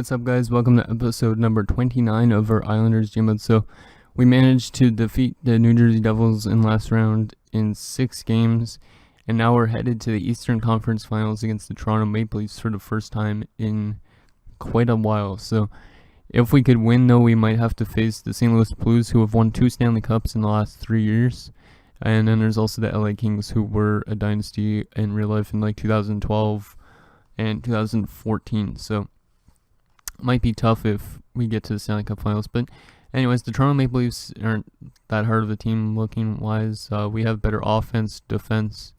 what's up, guys? Welcome to episode number 29 of our Islanders Game Mode. So, we managed to defeat the New Jersey Devils in last round in 6 games, and now we're headed to the Eastern Conference Finals against the Toronto Maple Leafs for the first time in quite a while. So, if we could win, though, we might have to face the St. Louis Blues, who have won 2 Stanley Cups in the last 3 years. And then there's also the LA Kings, who were a dynasty in real life in like 2012 and 2014. So, might be tough if we get to the Stanley Cup Finals. But anyways, the Toronto Maple Leafs aren't that hard of a team looking wise. We have better offense, defense,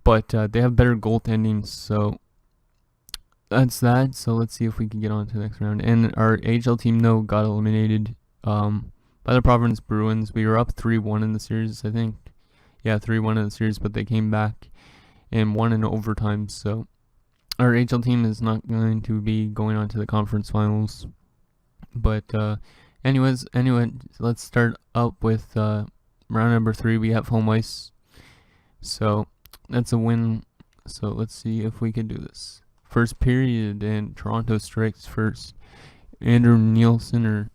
but they have better goaltending. So that's that. So let's see if we can get on to the next round. And our AHL team, though, got eliminated by the Providence Bruins. We were up 3-1 in the series, I think. Yeah, 3-1 in the series, but they came back and won in overtime. So our AHL team is not going to be going on to the conference finals. But anyway, let's start up with round number 3. We have home ice. So that's a win. So let's see if we can do this. First period, and Toronto strikes first. Andrew Nielsen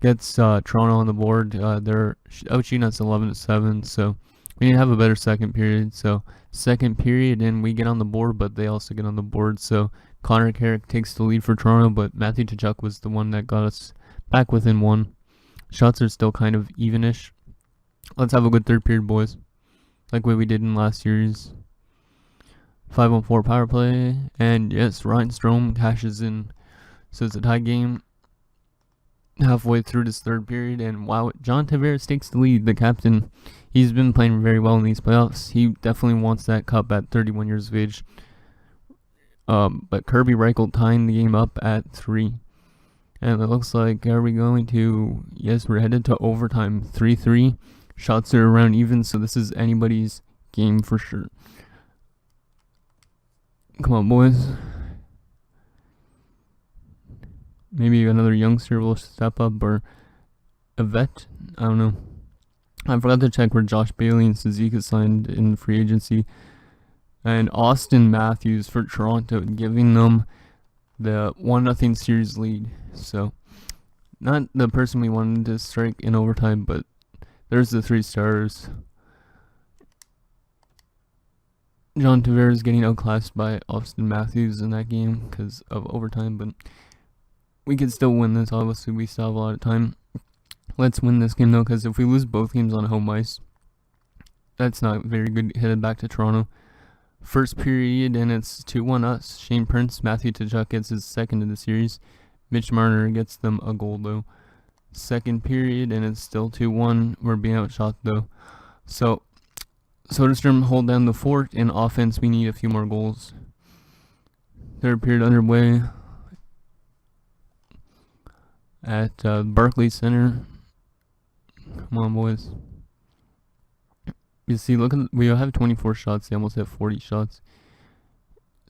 gets Toronto on the board. They're outshooting us 11-7. So we need to have a better second period. So second period, and we get on the board, but they also get on the board. So Connor Carrick takes the lead for Toronto, but Matthew Tkachuk was the one that got us back within 1. Shots are still kind of evenish. Let's have a good third period, boys, like what we did in last series. 5-on-4 power play, and yes, Ryan Strome cashes in. So it's a tie game halfway through this third period, and wow, John Tavares takes the lead. The captain, he's been playing very well in these playoffs. He definitely wants that cup at 31 years of age. But Kirby Reichel tying the game up at 3. And it looks like, are we going to, yes, we're headed to overtime. 3-3. Shots are around even, so this is anybody's game for sure. Come on, boys. Maybe another youngster will step up, or a vet. I don't know. I forgot to check where Josh Bailey and Suzuki signed in free agency. And Austin Matthews for Toronto, giving them the 1-0 series lead. So, not the person we wanted to strike in overtime, but there's the 3 stars. John Tavares getting outclassed by Austin Matthews in that game because of overtime, but we can still win this. Obviously, we still have a lot of time. Let's win this game, though, because if we lose both games on home ice, that's not very good. Headed back to Toronto. First period, and it's 2-1 us. Shane Prince, Matthew Tkachuk gets his second in the series. Mitch Marner gets them a goal, though. Second period, and it's still 2-1. We're being outshot, though. So Soderstrom hold down the fort. In offense, we need a few more goals. Third period underway at Barclays Center. Come on, boys. You see, we have 24 shots. They almost have 40 shots.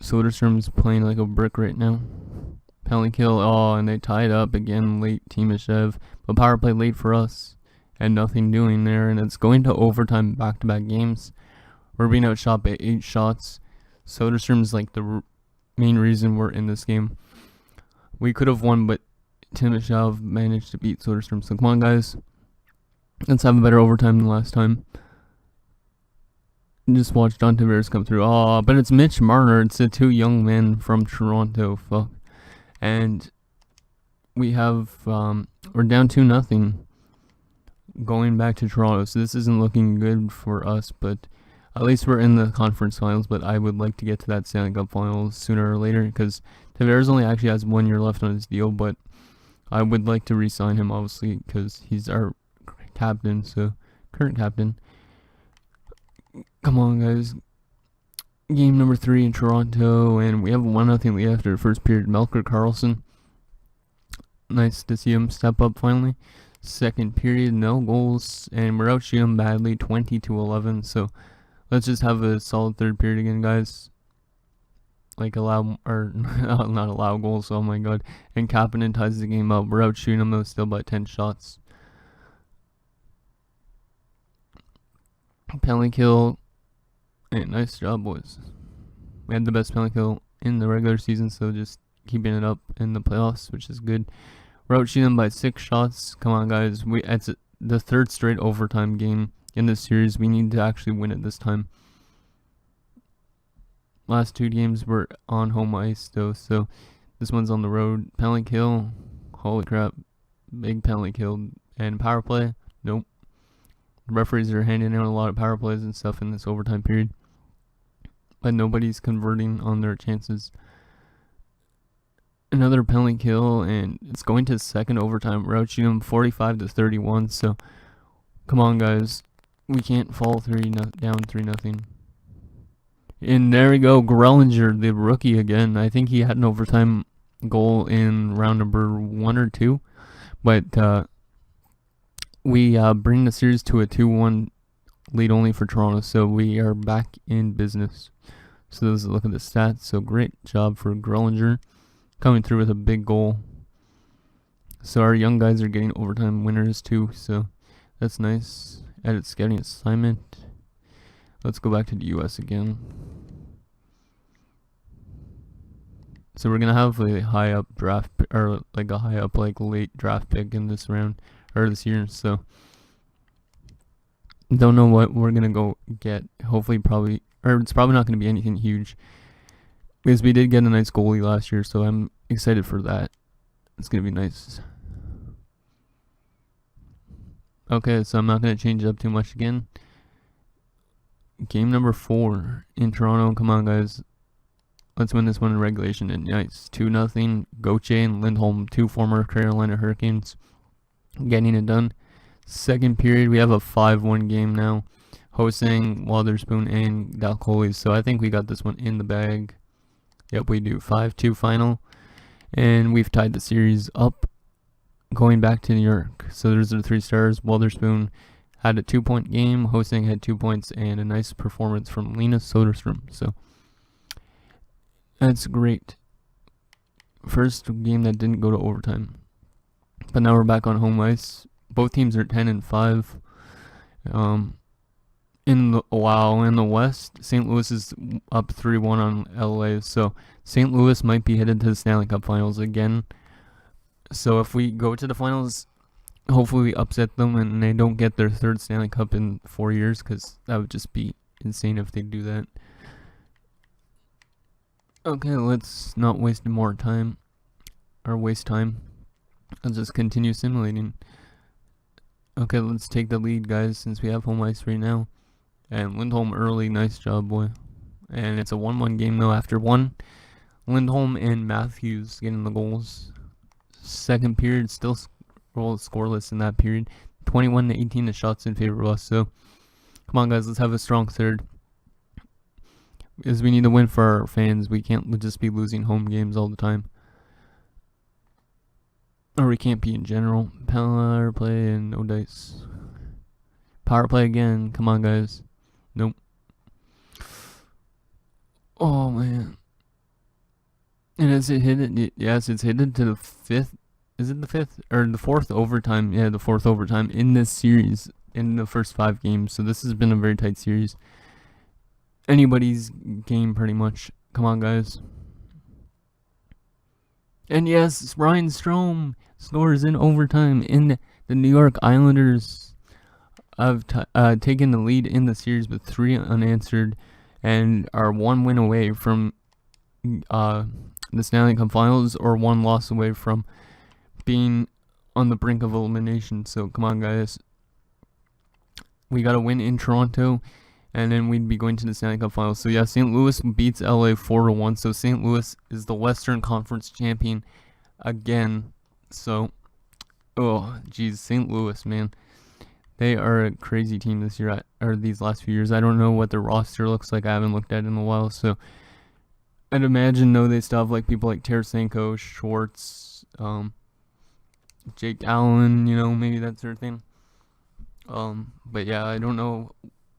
Soderstrom's playing like a brick right now. Penalty kill. Oh, and they tied up again late. Timoshev. But power play late for us. And nothing doing there. And it's going to overtime back-to-back games. We're being outshot by 8 shots. Soderstrom's like the main reason we're in this game. We could have won, but Timoshev managed to beat Soderstrom. So come on, guys. Let's have a better overtime than last time. Just watch John Tavares come through. Oh, but it's Mitch Marner. It's the 2 young men from Toronto. Fuck. And we have, we're down 2-0 going back to Toronto. So this isn't looking good for us, but at least we're in the conference finals. But I would like to get to that Stanley Cup finals sooner or later, because Tavares only actually has 1 year left on his deal, but I would like to re-sign him, obviously, because he's our captain, so current captain. Come on, guys. Game number 3 in Toronto, and we have 1-0 lead after the first period. Melker Karlsson. Nice to see him step up finally. Second period, no goals, and we're outshooting them badly, 20-11. So let's just have a solid third period again, guys. Like not allow goals. Oh my god. And Kapanen ties the game up. We're outshooting them, though, still by 10 shots. Penalty kill. Hey, nice job, boys. We had the best penalty kill in the regular season, so just keeping it up in the playoffs, which is good. We're outshooting them by 6 shots. Come on, guys. It's the third straight overtime game in this series. We need to actually win it this time. Last 2 games were on home ice, though, so this one's on the road. Penalty kill. Holy crap. Big penalty kill. And power play. Nope. Referees are handing out a lot of power plays and stuff in this overtime period, but nobody's converting on their chances. Another penalty kill, and it's going to second overtime. We're outshooting them 45-31. So come on, guys, we can't fall down 3-0. And there we go, Grellinger, the rookie again. I think he had an overtime goal in round number 1 or 2, but we bring the series to a 2-1 lead only for Toronto, so we are back in business. So let's look at the stats. So great job for Grellinger, coming through with a big goal. So our young guys are getting overtime winners too, so that's nice. Edit scouting assignment. Let's go back to the US again. So we're gonna have a high up draft, or like a high up like late draft pick in this round or this year. So don't know what we're gonna go get. Hopefully, it's probably not gonna be anything huge, because we did get a nice goalie last year. So I'm excited for that. It's gonna be nice. Okay, so I'm not gonna change it up too much again. Game number 4 in Toronto. Come on, guys. Let's win this one in regulation. And nice. 2-0. Gauthier and Lindholm, 2 former Carolina Hurricanes, getting it done. Second period, we have a 5-1 game now. Hosang, Wotherspoon, and Dalcolis. So I think we got this one in the bag. Yep, we do. 5-2 final. And we've tied the series up going back to New York. So there's the 3 stars. Wotherspoon had a 2-point game. Hosang had 2 points and a nice performance from Linus Soderstrom. So that's great. First game that didn't go to overtime. But now we're back on home ice. Both teams are 10-5. In the West, St. Louis is up 3-1 on LA. So St. Louis might be headed to the Stanley Cup Finals again. So if we go to the finals, hopefully we upset them and they don't get their 3rd Stanley Cup in 4 years, because that would just be insane if they do that. Okay, let's not waste more time, or waste time. Let's just continue simulating. Okay, let's take the lead, guys, since we have home ice right now. And Lindholm early, nice job, boy. And it's a 1-1 game, though, after 1. Lindholm and Matthews getting the goals. Second period, still scoreless in that period. 21-18, the shots in favor of us. So, come on, guys, let's have a strong third, because we need to win for our fans. We can't just be losing home games all the time. Or we can't be in general. Power play and no dice. Power play again. Come on, guys. Nope. Oh, man. And is it hit it? Yes, it's hit it to the 5th. Is it the 5th? Or the 4th overtime? Yeah, the 4th overtime in this series, in the first 5 games. So this has been a very tight series. Anybody's game, pretty much. Come on, guys. And yes, Ryan Strome scores in overtime, in the New York Islanders have taken the lead in the series with 3 unanswered and are 1 win away from the Stanley Cup Finals, or 1 loss away from being on the brink of elimination. So come on, guys. We got to win in Toronto, and then we'd be going to the Stanley Cup Finals. So yeah, St. Louis beats LA 4-1. So St. Louis is the Western Conference champion again. So, oh, geez, St. Louis, man. They are a crazy team this year, or these last few years. I don't know what their roster looks like. I haven't looked at it in a while. So I'd imagine, though, they still have like people like Tarasenko, Schwartz, Jake Allen, maybe that sort of thing. But yeah, I don't know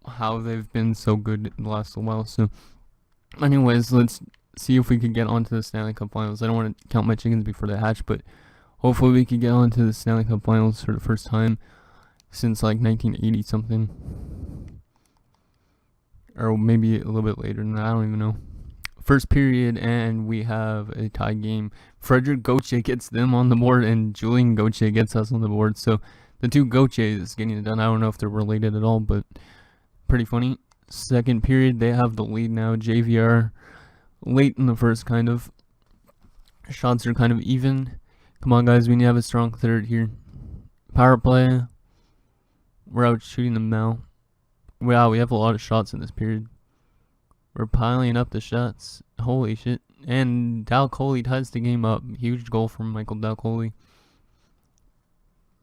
how they've been so good in the last little while. So anyways, let's see if we could get onto the Stanley Cup Finals. I don't want to count my chickens before they hatch, but hopefully we could get onto the Stanley Cup Finals for the first time since like 1980 something, or maybe a little bit later than that. I don't even know. first period, and we have a tie game. Frederick Gauthier gets them on the board, and Julian Gauthier gets us on the board. So the two Gauthiers getting it done. I don't know if they're related at all, but pretty funny. Second period, they have the lead now. JVR late in the first, kind of. Shots are kind of even. Come on, guys, we need to have a strong third here. Power play. We're out shooting them now. Wow, we have a lot of shots in this period. We're piling up the shots. Holy shit. And Dalcoli ties the game up. Huge goal from Michael Dalcoli.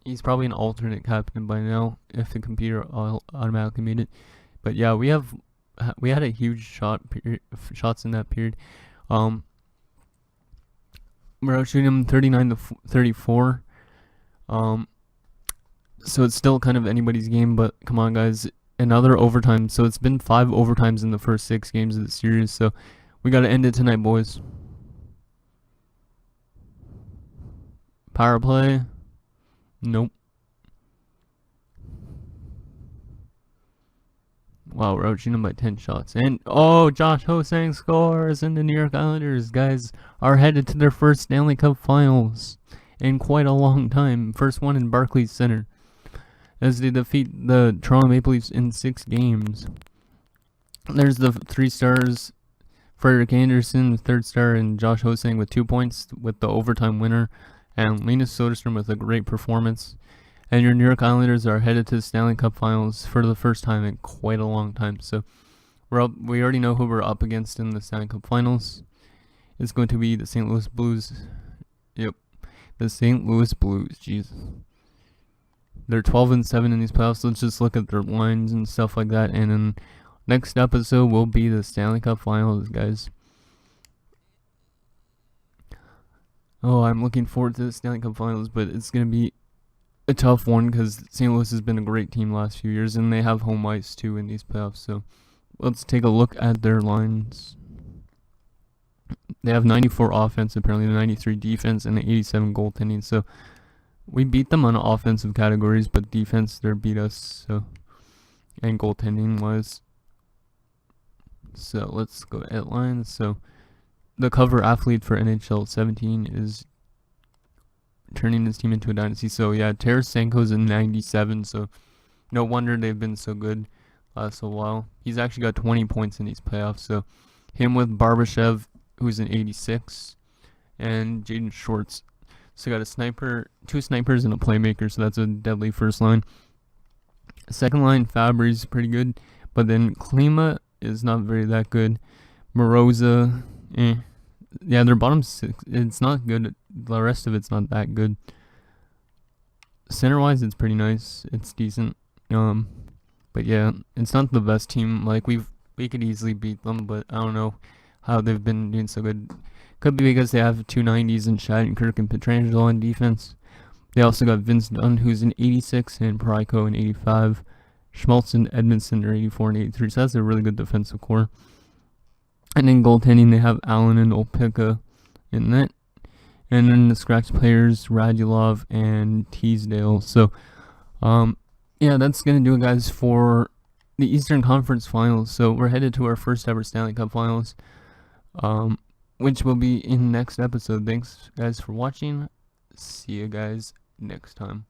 He's probably an alternate captain by now if the computer automatically made it. But yeah, we had a huge shots in that period. We're out shooting them 39-34. So it's still kind of anybody's game, but come on, guys. Another overtime. So it's been 5 overtimes in the first 6 games of the series. So we got to end it tonight, boys. Power play. Nope. Wow, we're outshooting them by 10 shots. And, oh, Josh Hosang scores, and the New York Islanders, guys, are headed to their first Stanley Cup Finals in quite a long time. First one in Barclays Center, as they defeat the Toronto Maple Leafs in 6 games. There's the 3 stars, Frederik Andersen, 3rd star, and Josh Hosang with 2 points with the overtime winner, and Linus Soderstrom with a great performance. And your New York Islanders are headed to the Stanley Cup Finals for the first time in quite a long time. So we already know who we're up against in the Stanley Cup Finals. It's going to be the St. Louis Blues. Yep, the St. Louis Blues. Jesus, they're 12-7 in these playoffs. Let's just look at their lines and stuff like that. And then next episode will be the Stanley Cup Finals, guys. Oh, I'm looking forward to the Stanley Cup Finals, but it's gonna be a tough one because St. Louis has been a great team last few years, and they have home ice too in these playoffs. So let's take a look at their lines. They have 94 offense, apparently 93 defense, and 87 goaltending. So we beat them on offensive categories, but defense, they beat us. So, and goaltending wise. So let's go at lines. So the cover athlete for NHL 17 is turning his team into a dynasty. So yeah, Tarasenko's in 97, so no wonder they've been so good last a while. He's actually got 20 points in these playoffs. So him with Barbashev, who's in 86, and Jaden Schwartz. So got a sniper, 2 snipers, and a playmaker. So that's a deadly first line. Second line, Fabry's pretty good, but then Klima is not very that good. Moroza, yeah, their bottom 6, it's not good. The rest of it's not that good. Center-wise, it's pretty nice. It's decent. But yeah, it's not the best team. Like, we could easily beat them, but I don't know how they've been doing so good. Could be because they have 2 90s in Shattenkirk and Pietrangelo on defense. They also got Vince Dunn, who's in 86, and Parayko in 85. Schmaltz and Edmondson are 84 and 83, so that's a really good defensive core. And in goaltending, they have Allen and Opeka in that. And then the scratch players, Radulov and Teasdale. So, yeah, that's going to do it, guys, for the Eastern Conference Finals. So we're headed to our first ever Stanley Cup Finals, which will be in the next episode. Thanks, guys, for watching. See you guys next time.